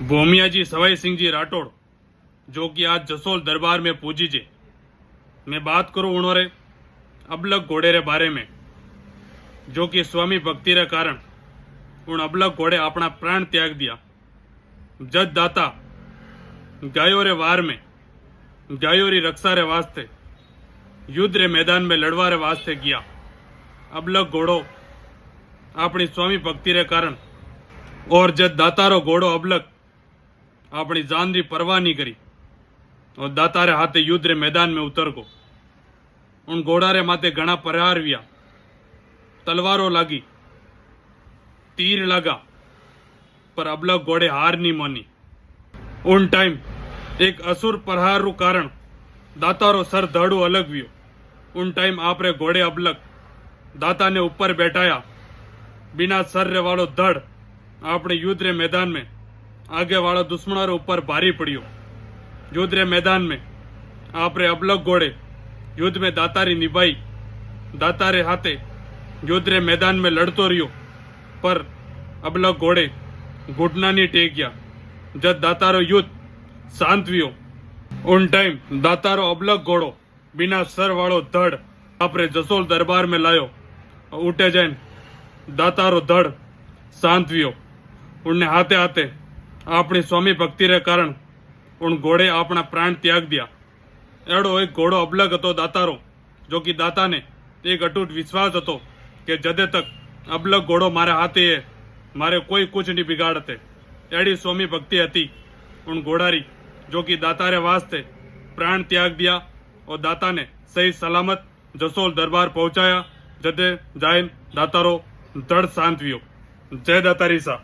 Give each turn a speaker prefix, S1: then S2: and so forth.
S1: भोमिया जी सवाई सिंह जी राठौड़ जो कि आज जसोल दरबार में पूजी जे। मैं बात करूं उन्होंने अबलग घोड़े रे बारे में, जो कि स्वामी भक्ति रे कारण उन अबलग घोड़े अपना प्राण त्याग दिया। जज दाता गायों रे वार में गायों री रक्षा रे वास्ते युद्ध रे मैदान में लड़वा रे वास्ते किया। अबलग घोड़ो अपनी स्वामी भक्ति रे कारण और जज दातारो घोड़ो अबलग अपनी जान री परवाह नहीं करी और दाता रे हाथे युद्ध रे मैदान में उतर गो। उन घोड़ा रे माथे घना प्रहार हुआ, तलवारों लागी, तीर लगा, पर अबलग घोड़े हार नहीं मानी। उन टाइम एक असुर प्रहार रू कारण दातारो सर धड़ू अलग हुयो। उन टाइम आपरे घोड़े अबलग दाता ने ऊपर बैठाया, बिना सर रे वालो धड़ अपने युद्ध रे मैदान में आगे वाला दुश्मनों रे ऊपर भारी पड़ियो। युद्ध रे मैदान में आपरे अबलग घोड़े युद्ध में दातारी निभाई, दाता रे हाथे युद्ध रे मैदान में लड़तो रहियो, पर अबलग घोड़े घुटना नहीं टेक गया। जब दातारो युद्ध शांत हुयो, उन टाइम दातारो अबलग घोड़ो बिना सर वालो धड़ आपरे जसोल दरबार में लायो। उठे जाइन दातारो धड़ शांत हुयो। उनने हाथे हाथे अपनी स्वामी भक्ति रे कारण उन घोड़े अपना प्राण त्याग दिया। एड़ो एक घोड़ो अबलग हतो दातारो, जो कि दाता ने एक अटूट विश्वास हतो कि जदे तक अबलग घोड़ो मारे हाथे है, मारे कोई कुछ नहीं बिगाड़ते। एड़ी स्वामी भक्ति हती उन घोड़ारी, जो कि दाता रे वास्ते प्राण त्याग दिया और दाता ने सही सलामत जसोल दरबार पहुंचाया। जदे जाइन दातारो धड़ शांत हुयो। जय दातारी सा।